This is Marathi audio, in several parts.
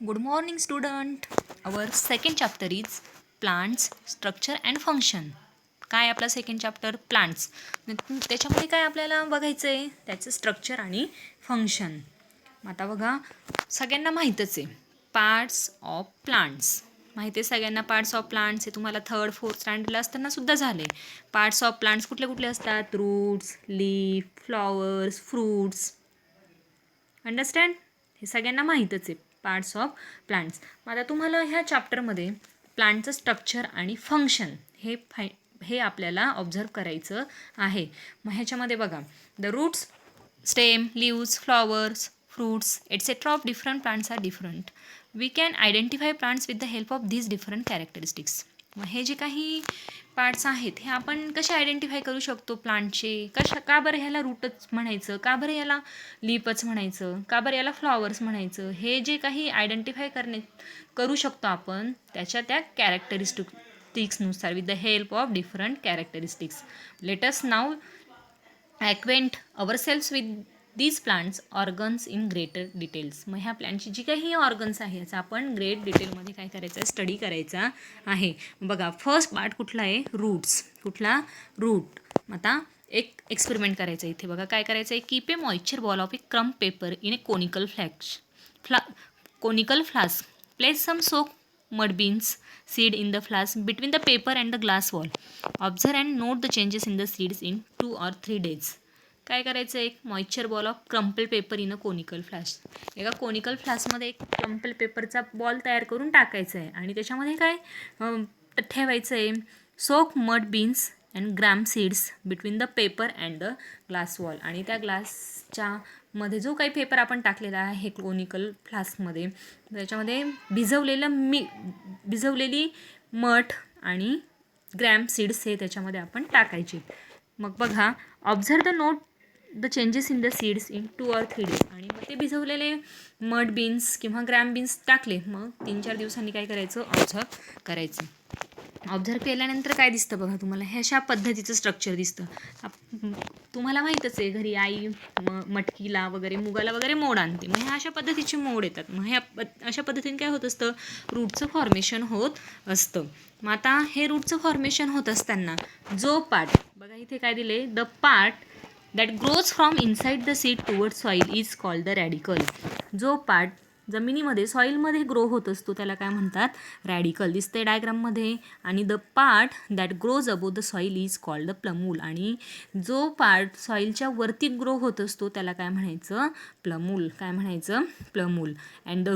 Good morning, student. Our second chapter is plants, structure and function. काय आपला सेकंड चॅप्टर प्लांट्स. त्याच्यामध्ये काय आपल्याला बघायचं आहे, त्याचं स्ट्रक्चर आणि फंक्शन. आता बघा, सगळ्यांना माहीतच आहे पार्ट्स ऑफ प्लांट्स. माहिती आहे सगळ्यांना पार्ट्स ऑफ प्लांट्स. हे तुम्हाला थर्ड फोर्थ स्टँडर्डला असताना सुद्धा झाले. पार्ट्स ऑफ प्लांट्स कुठले कुठले असतात? Roots, leaf, flowers, fruits. Understand? हे सगळ्यांना माहीतच आहे पार्ट्स ऑफ प्लांट्स. मग आता तुम्हाला ह्या चॅप्टरमध्ये प्लांटचं स्ट्रक्चर आणि फंक्शन हे आपल्याला ऑब्झर्व करायचं आहे. मग ह्याच्यामध्ये बघा, the roots, stem, leaves, flowers, fruits etcetera of different plants are different. We can identify plants with the help of these different characteristics. मग हे जे काही पार्ट्स आहेत हे आपण कसे आयडेंटिफाय करू शकतो प्लांटचे? का बरं ह्याला रूटच म्हणायचं, का बरं याला लीपच म्हणायचं, का बरं याला फ्लॉवर्स म्हणायचं? हे जे काही आयडेंटिफाय करू शकतो आपण त्या कॅरेक्टरिस्टिक्सनुसार with the help of different characteristics. Let us now acquaint ourselves with these plants organs in greater details. मग ह्या प्लॅन्टची जी काही ऑर्गन्स आहे याचा आपण ग्रेट डिटेलमध्ये काय करायचं आहे, स्टडी करायचा आहे. बघा, फर्स्ट पार्ट कुठला आहे? रूट्स. कुठला? रूट. आता एक एक्सपेरिमेंट करायचं इथे. बघा काय करायचं आहे, keep a moisture ball of a crumb paper in a conical flask. Place some soak mud beans seed in the flask between the paper and the glass wall. Observe and note the changes in the seeds in 2 or 3 days. काय करायचं? एक moisture ball of crumple paper in a conical flask. एका कोनिकल फ्लास्कमध्ये एक क्रम्पल पेपरचा बॉल तयार करून टाकायचा आहे आणि त्याच्यामध्ये काय ठेवायचं आहे? Soak mud beans and gram seeds between the paper and the glass wall. आणि त्या ग्लासच्या मध्ये जो काही पेपर आपण टाकलेला आहे कोनिकल फ्लास्कमध्ये, त्याच्यामध्ये भिजवलेली मठ आणि ग्रॅम सीड्स हे त्याच्यामध्ये आपण टाकायचे. मग बघा, observe the note the changes in the seeds in 2 or 3 days. आणि मग ते भिजवलेले मड बीन्स किंवा ग्रॅम बीन्स टाकले, मग 3-4 दिवसांनी काय करायचं? ऑब्झर्व करायचं. ऑब्झर्व केल्यानंतर काय दिसतं बघा तुम्हाला? हे अशा पद्धतीचं स्ट्रक्चर दिसतं. तुम्हाला माहीतच आहे, घरी आई मटकीला वगैरे, मुगाला वगैरे मोड आणते. मग ह्या अशा पद्धतीचे मोड येतात. मग ह्या अशा पद्धतीने काय होत असतं? रूटचं फॉर्मेशन होत असतं. मग आता हे रूटचं फॉर्मेशन होत असताना जो पार्ट, बघा इथे काय दिले? The part that grows from inside the seed toward soil is called the radical. जो पार्ट जमिनीमध्ये सॉईलमध्ये ग्रो होत असतो त्याला काय म्हणतात? रॅडिकल. दिसते डायग्राममध्ये. आणि the part that grows above the soil is called the plumule. आणि जो पार्ट सॉईलच्या वरती ग्रो होत असतो त्याला काय म्हणायचं? प्लमूल. काय म्हणायचं? Plumule. And the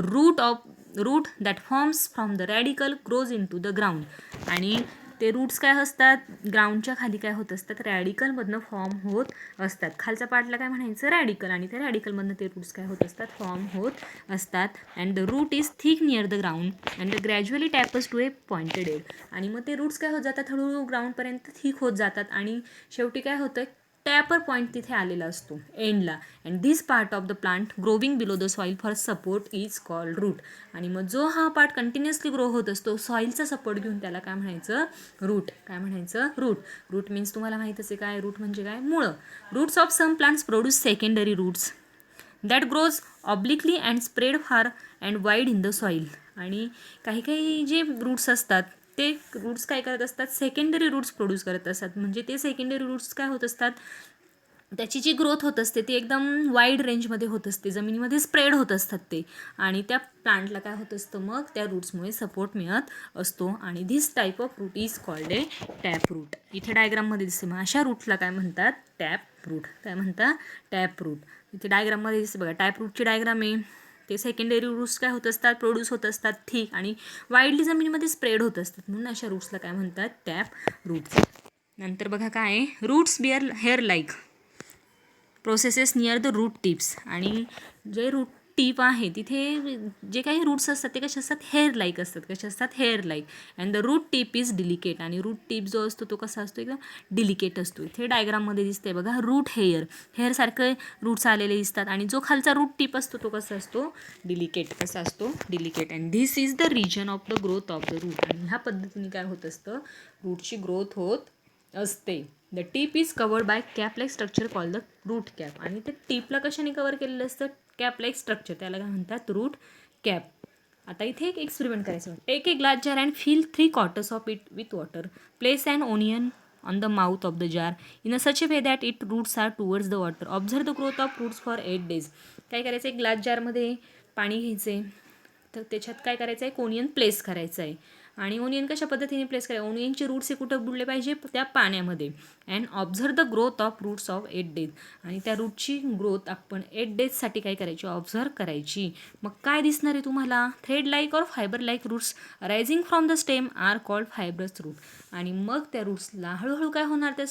root that forms from the radical grows into the ground. आणि ते रूट्स काय असतात? ग्राउंडच्या खाली काय होत असतात? रॅडिकलमधनं फॉर्म होत असतात. खालच्या पार्टला काय म्हणायचं? रॅडिकल. आणि त्या रॅडिकलमधनं ते रूट्स काय होत असतात? फॉर्म होत असतात. And the root is thick near the ground and gradually tapers to a pointed end. आणि मग ते रूट्स काय होत जातात? हळूहळू ग्राउंडपर्यंत थिक होत जातात आणि शेवटी काय होतं? टॅपर पॉईंट तिथे आलेला असतो एंडला. And this part of the plant growing below the soil for support is called root. आणि मग जो हा पार्ट कंटिन्युअसली ग्रो होत असतो सॉईलचा सपोर्ट घेऊन त्याला काय म्हणायचं? रूट. काय म्हणायचं? रूट. रूट मीन्स तुम्हाला माहीत असेल काय? रूट म्हणजे काय? मुळं. Roots of some plants produce secondary roots that grows obliquely and spread far and wide in the soil. आणि काही काही जे रूट्स असतात ते रूट्स काय करत असतात? सेकंडरी रूट्स प्रोड्यूस करत असतात. म्हणजे ते सेकंडरी रूट्स काय होत असतात? त्याची जी ग्रोथ होत असते ती एकदम वाईड रेंजमध्ये होत असते, जमिनीमध्ये स्प्रेड होत असतात ते. आणि त्या प्लांटला काय होत असतं? मग त्या रूट्समुळे सपोर्ट मिळत असतो. आणि this type of root is called a tap root. इथे डायग्राममध्ये दिसते. मग अशा रूटला काय म्हणतात? Tap root. काय म्हणतात? Tap root. इथे डायग्राममध्ये दिसते बघा, टॅप रूटची डायग्राम आहे. ते सेकंडरी रूट्स काय होत असतात? प्रोड्यूस होत असतात थिक आणि वाईडली जमिनीमध्ये स्प्रेड होत असतात. म्हणून अशा रूट्सला काय म्हणतात? Tap roots. नंतर बघा काय आहे? Roots bear hair like processes near the root tips. आणि जे रूट टीप आहे तिथे जे काही रूट्स असतात ते कसे असतात? हेअर लाईक असतात. कसे असतात? Hair like. And the root tip is delicate. आणि रूट टिप जो असतो तो कसा असतो? एकदम डिलिकेट असतो. इथे डायग्राममध्ये दिसते बघा, रूट हेअरसारखे रूट्स आलेले दिसतात. आणि जो खालचा रूट टिप असतो तो कसा असतो? डिलिकेट. कसा असतो? Delicate. And this is the reason of the growth of the root. आणि ह्या पद्धतीने काय होत असतं? रूटची ग्रोथ होत असते. The tip is covered by cap like structure called the root cap. आणि ते टीपला कशाने कवर केलेलं असतं? Cap like structure. त्याला काय म्हणतात? Root cap. आता इथे एक एक्सपेरिमेंट करायचं. Take a glass jar and fill 3/4 of it with water. Place an onion on the mouth of the jar in a such a way that its roots are towards the water. Observe the growth of roots for 8 days. काय करायचं आहे, ग्लास जारमध्ये पाणी घ्यायचं आहे, तर त्याच्यात काय करायचं आहे, ओनियन प्लेस करायचं आहे. आणि ओनियन कशा पद्धतीने प्लेस करायचं, ओनियनचे रूट्स हे कुठं बुडले पाहिजे, त्या पाण्यामध्ये. And observe the growth of roots of 8 days. आणि त्या रूटची ग्रोथ आपण 8 डेजसाठी काय करायची, ऑब्झर्व करायची. मग काय दिसणार आहे तुम्हाला, thread like or fibre like roots rising from the stem are called fibrous root. आणि मग त्या रूट्सला हळूहळू काय होणार, त्या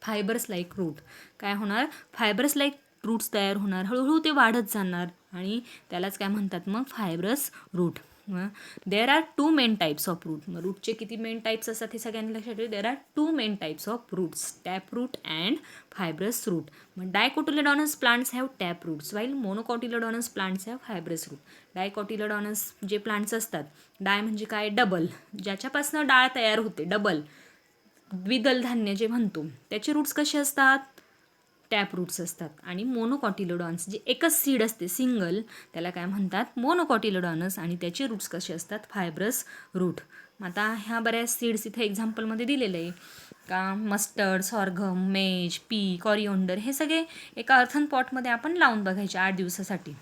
फायबर्स लाईक रूट काय होणार, फायबर्स लाईक रूट्स तयार होणार, हळूहळू ते वाढत जाणार आणि त्यालाच काय म्हणतात मग, fibrous root. There are 2 main types of root. मग रूटचे किती मेन टाईप्स असतात हे सगळ्यांनी लक्षात ठेवा. There are 2 main types of roots, tap root and fibrous root. मग dicotyledonous plants have tap roots while monocotyledonous plants have fibrous root. Dicotyledonous जे प्लांट्स असतात, डाय म्हणजे काय, डबल, ज्याच्यापासून डाळ तयार होते, डबल द्विदल धान्य जे म्हणतो, त्याचे रूट्स कसे असतात, टॅप रूट्स असतात. आणि मोनोकॉटिलोडॉन्स जे एकच सीड असते, सिंगल, त्याला काय म्हणतात, मोनोकॉटिलोडॉनस, आणि त्याचे रूट्स कसे असतात, फायब्रस रूट. आता ह्या बऱ्याच सीड्स इथे एक्झाम्पलमध्ये दिलेलं आहे का, मस्टर्ड, सॉर्गम, मेज, पी, कॉरिओंडर, हे सगळे एका अर्थन पॉटमध्ये आपण लावून बघायचे 8 दिवसासाठी.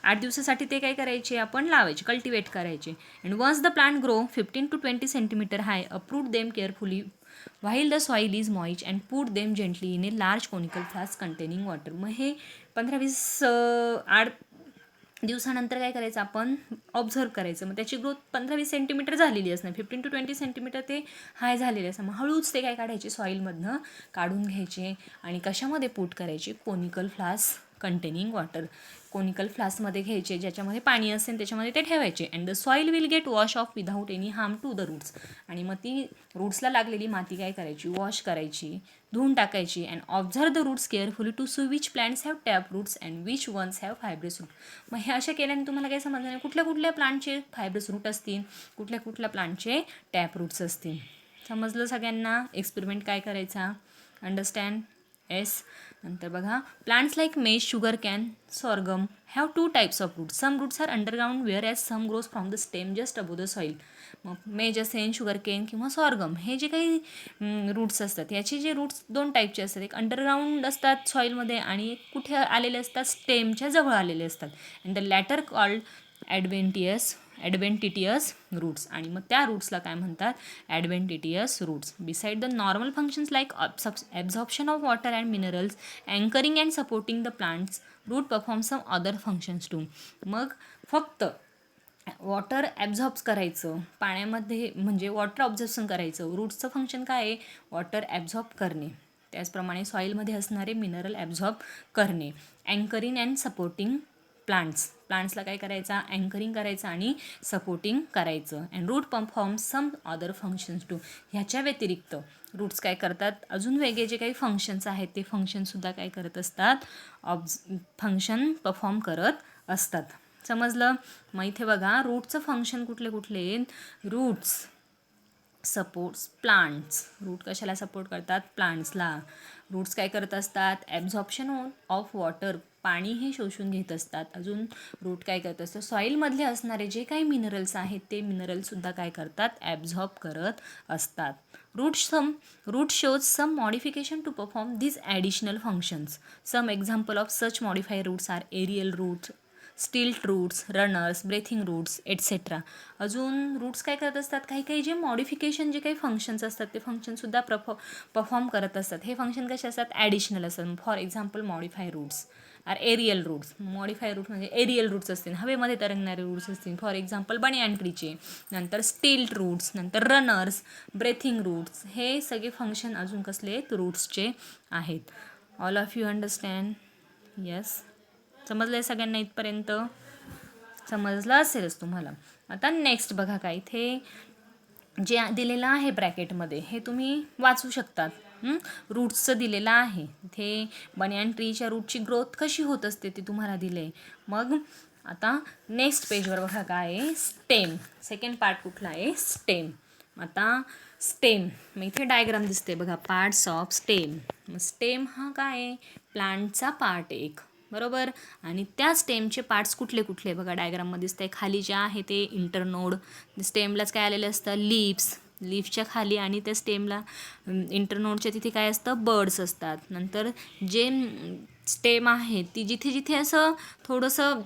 8 दिवसासाठी ते काय करायचे, आपण लावायचे, कल्टिवेट करायचे. And once the plant grow 15 to 20 centimetre high, uproot them carefully while the soil is moist and put them gently in a large conical flask containing water. मग हे 15-20 8 दिवसानंतर काय करायचं, आपण ऑब्झर्व करायचं. मग त्याची ग्रोथ 15-20 सेंटीमीटर झालेली असणार, 15 to 20 सेंटीमीटर ते हाय झालेले असणार. मग हळूच ते काय काढायचे, सॉईलमधनं काढून घ्यायचे आणि कशामध्ये पुट करायचे, conical flask containing water. Conical फ्लास्कमध्ये घ्यायचे, ज्याच्यामध्ये पाणी असेल त्याच्यामध्ये ते ठेवायचे. And the soil will get wash off without any harm to the roots. आणि मग ती रूट्सला लागलेली माती काय करायची, वॉश करायची, धुवून टाकायची. And observe the roots carefully to see which plants have tap roots and which ones have fibrous root. मग हे अशा केल्याने तुम्हाला काय समजलं नाही, कुठल्या कुठल्या प्लांटचे फायब्रस रूट असतील, कुठल्या कुठल्या प्लांटचे टॅप रूट्स असतील. समजलं सगळ्यांना एक्सपेरिमेंट काय करायचा, अंडरस्टँड. येस. नंतर बघा, plants like maize, sugar cane, sorghum have 2 types of roots. Some roots are underground whereas some grows from the stem just above the soil. मग मेज असेल, शुगर केन किंवा सॉर्गम, हे जे काही रूट्स असतात, याचे जे रूट्स 2 टाईपचे असतात. एक अंडरग्राउंड असतात सॉईलमध्ये आणि एक कुठे आलेले असतात, स्टेमच्या जवळ आलेले असतात. And the latter called adventitious roots. आणि मग त्या रूट्सला काय म्हणतात, adventitious roots. Beside the normal functions like absorption of water and minerals, anchoring and supporting the plants, root perform some other functions too. मग फक्त वॉटर ॲब्झॉर्ब्स करायचं पाण्यामध्ये, म्हणजे वॉटर ऑब्झर्प्शन करायचं. रूट्सचं फंक्शन काय आहे, वॉटर ॲब्झॉर्ब करणे. त्याचप्रमाणे सॉईलमध्ये असणारे मिनरल ॲब्झॉर्ब करणे. अँकरिंग अँड सपोर्टिंग प्लांट्सला काय करायचं, अँकरिंग करायचं आणि सपोर्टिंग करायचं. And root perform some other functions too. ह्याच्या व्यतिरिक्त रूट्स काय करतात, अजून वेगळे जे काही फंक्शन्स आहेत ते फंक्शनसुद्धा काय करत असतात, फंक्शन परफॉर्म करत असतात. समजलं. मग इथे बघा, रूटचं फंक्शन कुठले कुठले, रूट्स सपोर्ट्स प्लांट्स. रूट कशाला सपोर्ट करतात, प्लांट्सला. रूट्स काय करत असतात, ॲब्झॉर्प्शन ऑफ वॉटर, पाणी हे शोषून घेत असतात. अजून रूट काय करत असतं, सॉईलमधले असणारे जे काही मिनरल्स आहेत ते मिनरल्ससुद्धा काय करतात, ॲब्झॉर्ब करत असतात. Root shows some modification to perform these additional functions. Some example of such modified roots are aerial roots, stilt roots, runners, breathing roots, etcetera. अजून रूट्स काय करत असतात, काही काही जे मॉडिफिकेशन जे काही फंक्शन्स असतात ते फंक्शनसुद्धा परफॉर्म करत असतात. हे फंक्शन कसे असतात, ॲडिशनल असतात. For example, modify roots are aerial roots. Modify root म्हणजे एरियल रूट्स असतील, हवेमध्ये तरंगणारे रूट्स असतील. फॉर एक्झाम्पल, बनियान ट्रीचे. नंतर स्टिल्ट रूट्स, नंतर रनर्स, ब्रेथिंग रूट्स. हे सगळे फंक्शन अजून कसले आहेत, रूट्सचे आहेत. All of you understand. Yes. समजलं आहे सगळ्यांना इथपर्यंत, समजलं असेलच तुम्हाला. आता नेक्स्ट बघा, काय इथे जे दिलेलं आहे ब्रॅकेटमध्ये हे तुम्ही वाचू शकतात. रूट्सचं दिलेलं आहे इथे, बनियान ट्रीच्या रूटची ग्रोथ कशी होत असते ते तुम्हाला दिले. मग आता नेक्स्ट पेजवर बघा काय आहे, स्टेम. सेकंड पार्ट कुठला आहे, स्टेम. आता स्टेम, मग इथे डायग्राम दिसते बघा, पार्ट्स ऑफ स्टेम. मग स्टेम हा काय आहे, प्लांटचा पार्ट एक, बरोबर. आणि त्या स्टेमचे पार्ट्स कुठले कुठले बघा डायग्राममध्ये दिसतंय. खाली जे आहे ते इंटरनोड, स्टेमलाच काय आलेलं असतं लीव्स, लीफच्या खाली आणि त्या स्टेमला इंटरनोडच्या तिथे काय असतं बर्ड्स असतात. नंतर जे स्टेम आहे ती जिथे जिथे असं थोडंसं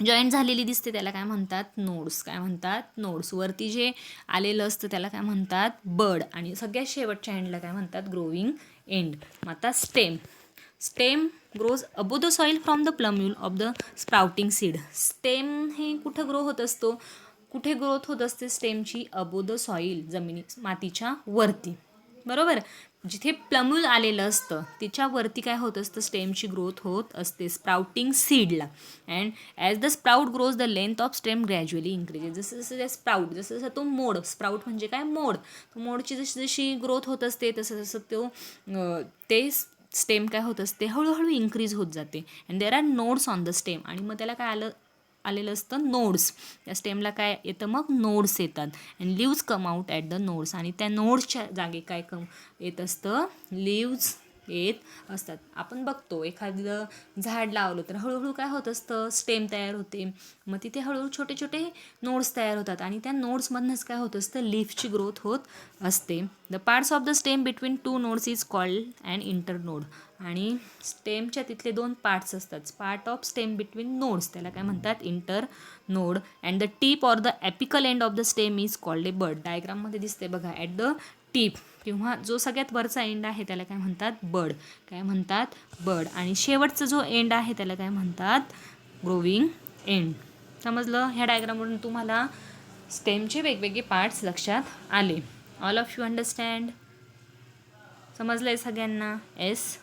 जॉईंट झालेली दिसते त्याला काय म्हणतात नोड्स. काय म्हणतात नोड्स. वरती जे आलेलं असतं त्याला काय म्हणतात बर्ड. आणि सगळ्यात शेवटच्या एंडला काय म्हणतात ग्रोविंग एंड. मग आता stem grows above the soil from the plumule of the sprouting seed. Stem हे कुठं ग्रो होत असतो, कुठे ग्रोथ होत असते स्टेमची, अबो द सॉईल, जमिनी मातीच्या वरती. बरोबर. जिथे प्लम्यूल आलेलं असतं तिच्यावरती काय होत असतं स्टेमची ग्रोथ होत असते स्प्राउटिंग सीडला. And as the sprout grows the length of stem gradually increases. जसं जसं त्या स्प्राउट, जसं जसं तो मोड, स्प्राउट म्हणजे काय मोड, तो मोडची जशी जशी ग्रोथ होत असते तसं तसं ते स्टेम काय होत असते हळूहळू इन्क्रीज होत जाते. And there are nodes on the stem. आणि मग त्याला काय आलेलं असतं नोड्स. त्या स्टेमला काय येतं मग नोड्स येतात. And leaves come out at the nodes. आणि त्या नोड्सच्या जागी काय येत असतं लिव्ज येत असतात. आपण बघतो एखादं झाड लावलं तर हळूहळू काय होत असतं स्टेम तयार होते. मग तिथे हळूहळू छोटे छोटे नोड्स तयार होतात आणि त्या नोड्समधनंच काय होत असतं लीफची ग्रोथ होत असते. The parts of the stem between two nodes is called and internode. आणि स्टेमच्या तिथले दोन पार्ट्स असतात, part of stem between nodes, त्याला काय म्हणतात inter node. And the tip or the apical end of the stem is called A bird. डायग्राममध्ये दिसते बघा ॲट द टीप किंवा जो सगळ्यात वरचा एंड आहे त्याला काय म्हणतात बर्ड. काय म्हणतात बर्ड. आणि शेवटचा जो एंड आहे त्याला काय म्हणतात ग्रोविंग एंड. समजलं. ह्या डायग्रामवरून तुम्हाला स्टेमचे वेगवेगळे पार्ट्स लक्षात आले. All of you understand. समजलं आहे सगळ्यांना. येस.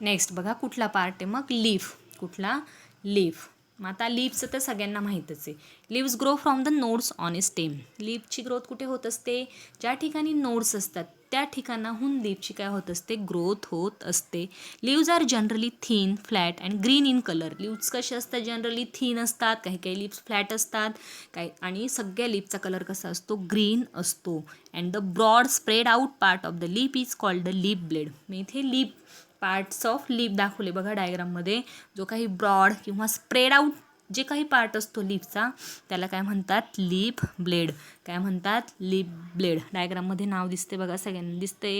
नेक्स्ट बघा कुठला पार्ट आहे मग लीफ. कुठला लीफ. मग आता लीफचं तर सगळ्यांना माहीतच आहे. Leaves grow from the nodes on a stem. लीफची ग्रोथ कुठे होत असते ज्या ठिकाणी नोड्स असतात त्या ठिकाणाहून लीफची काय होत असते ग्रोथ होत असते. Leaves are generally thin flat and green in colour. Leaves कसे असतात जनरली थिन असतात, काही काही लीव्स फ्लॅट असतात, काही आणि सगळ्या लीफचा कलर कसा असतो ग्रीन असतो. And the broad spread out part of the leaf is called the leaf blade. मी इथे लीफ पार्ट्स ऑफ लीफ दाखवले बघा डायग्राममध्ये. जो काही ब्रॉड किंवा स्प्रेड आउट जे काही पार्ट असतो लीफचा त्याला काय म्हणतात लीफ ब्लेड. काय म्हणतात लीफ ब्लेड. डायग्राममध्ये नाव दिसते बघा सगळ्यांना दिसते.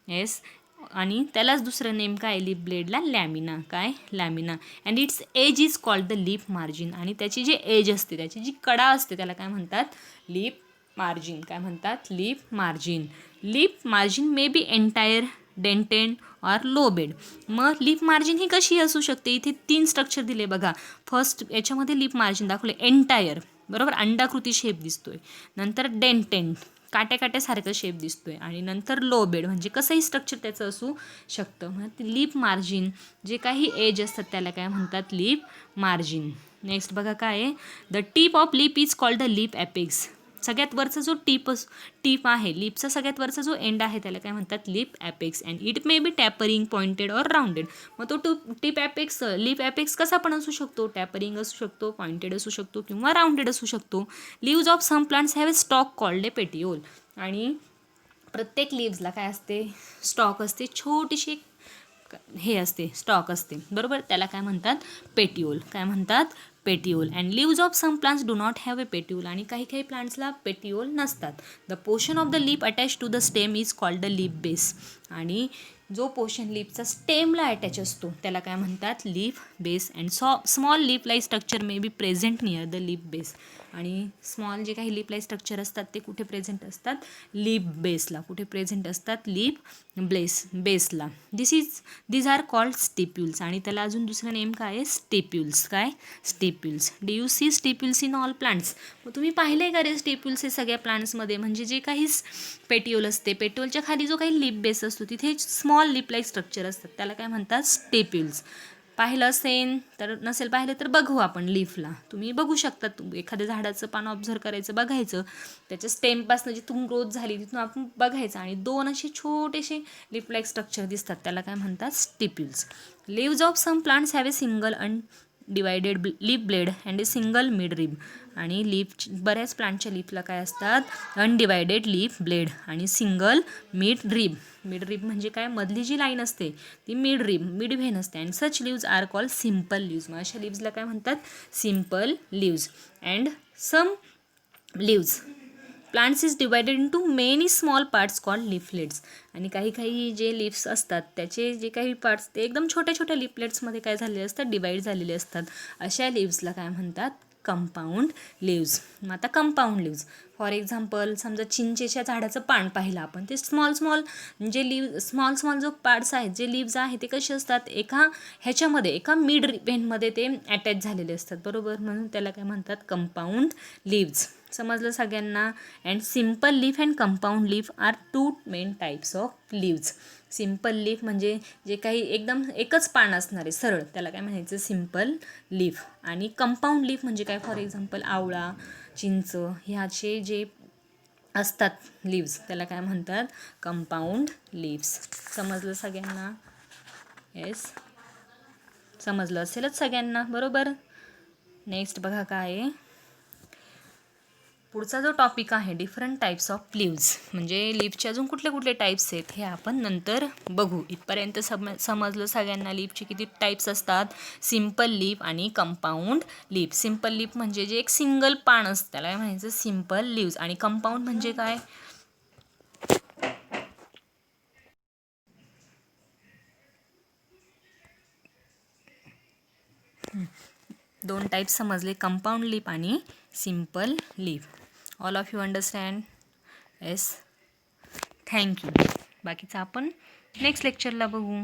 येस. आणि त्यालाच दुसरं नेम काय लीफ ब्लेडला लॅमिना. काय lamina. And its edge is called the leaf margin. आणि त्याची जी एज असते त्याची जी कडा असते त्याला काय म्हणतात लीफ मार्जिन. काय म्हणतात leaf margin. Leaf margin may be entire dented or lobed. मग लीफ मार्जिन ही कशी असू शकते. इथे 3 स्ट्रक्चर दिले बघा. फर्स्ट याच्यामध्ये लीफ मार्जिन दाखवले एंटायर, बरोबर, अंडाकृती शेप दिसतोय. नंतर डेंटेड काट्यासारखं शेप दिसतोय. आणि नंतर लोबेड म्हणजे कसंही स्ट्रक्चर त्याचं असू शकतं. म्हणजे लीफ मार्जिन जे काही एज असतात त्याला काय म्हणतात लीफ मार्जिन. नेक्स्ट बघा काय आहे. The tip of leaf is called the leaf apex. सगळ्यात वरचा जो टीप आहे लीफचा सगळ्यात वरचा जो एंड आहे त्याला काय म्हणतात leaf apex. And it may be tapering pointed or rounded. मग तो टीप ॲपेक्स लीफ ॲपेक्स कसा पण असू शकतो, टॅपरिंग असू शकतो, पॉइंटेड असू शकतो किंवा राउंडेड असू शकतो. Leaves of some plants have a stalk called a petiole. आणि प्रत्येक लीव्सला काय असते स्टॉक असते, छोटीशी हे असते स्टॉक असते, बरोबर, त्याला काय म्हणतात पेटिओल. काय म्हणतात petiole. And leaves of some plants do not have a petiole. आणि काही काही प्लांट्सला पेटिओल नसतात. The portion of the leaf attach to the stem is called the leaf base. आणि जो पोर्शन लीफचा स्टेमला अटॅच असतो त्याला काय म्हणतात leaf base. And small leaf like structure may be present near the leaf base. आणि स्मॉल जे काही लीफ लाईक स्ट्रक्चर असतात ते कुठे प्रेझेंट असतात लीफ बेसला. कुठे प्रेझेंट असतात लीफ बेसला. These are called stipules. आणि त्याला अजून दुसरं नेम काय आहे स्टिप्युल्स. काय stipules. Do you see stipules in all plants. मग तुम्ही पाहिले का रे स्टिप्युल्स हे सगळ्या प्लांट्समध्ये. म्हणजे जे काही पेटिओल असते पेटिओलच्या खाली जो काही लीफ बेस असतो तिथे स्मॉल लीफ लाईक स्ट्रक्चर असतात त्याला काय म्हणतात स्टिप्युल्स. पाहिलं असेल तर, नसेल पाहिलं तर बघू आपण लीफला. तुम्ही बघू शकता. एखाद्या झाडाचं पान ऑब्झर्व करायचं, बघायचं त्याच्या स्टेमपासून जिथून ग्रोथ झाली तिथून आपण बघायचं आणि 2 असे छोटेसे लीफ लाईक स्ट्रक्चर दिसतात त्याला काय म्हणतात stipules. Leaves of some plants have a single divided leaf blade and a single mid rib. आणि बऱ्याच प्लांटच्या लीफला काय असतात, अनडिवायडेड लीफ ब्लेड आणि single mid rib. Mid rib म्हणजे काय, मधली जी लाईन असते ती मिड व्हेन असते. And such leaves are called simple leaves. मग अशा लिव्जला काय म्हणतात, simple leaves. And some leaves plants is divided into many small parts called leaflets. आणि काही जे लिव्स असतात त्याचे जे काही पार्ट्स ते एकदम छोट्या छोट्या लिफलेट्समध्ये काय झालेले असतात, डिवाईड झालेले असतात. अशा लिव्सला काय म्हणतात, कंपाऊंड लिव्ज. मग आता कंपाऊंड लिव्ज, फॉर एक्झाम्पल समजा चिंचेच्या झाडाचं पान पाहिलं आपण, ते स्मॉल जो पार्ट्स आहेत, जे लिव्ज आहेत ते कसे असतात, एका मिड वेनमध्ये ते अटॅच झालेले असतात, बरोबर. म्हणून त्याला काय म्हणतात, कंपाऊंड लिव्ज. समजलं सगळ्यांना. And simple leaf and compound leaf are two main types of leaves. Simple leaf म्हणजे जे काही एकदम एकच पान असणारे सरळ, त्याला काय म्हणायचं, सिम्पल लीफ. आणि कंपाऊंड लीफ म्हणजे काय, फॉर एक्झाम्पल आवळा, चिंच ह्याचे जे असतात लिव्ज त्याला काय म्हणतात, कंपाऊंड लिव्स. समजलं सगळ्यांना? येस, समजलं असेलच सगळ्यांना, बरोबर. नेक्स्ट बघा काय आहे, पुढचा जो टॉपिक आहे डिफरंट टाईप्स ऑफ लिव्ज. म्हणजे लिव्हचे अजून कुठले कुठले टाईप्स आहेत हे आपण नंतर बघू. इथपर्यंत समजलं सगळ्यांना लिव्हचे किती टाईप्स असतात, सिम्पल लिव्ह आणि कंपाऊंड लिव्ह. सिम्पल लिव्ह म्हणजे जे एक सिंगल पान असतं त्याला काय म्हणायचं, सिम्पल लिव्ज. आणि कंपाऊंड म्हणजे काय, दोन टाईप्स समजले, कंपाऊंड लिव्ह आणि simple leaf. All of you understand? Yes, thank you. बाकीचं आपण नेक्स्ट लेक्चरला बघू.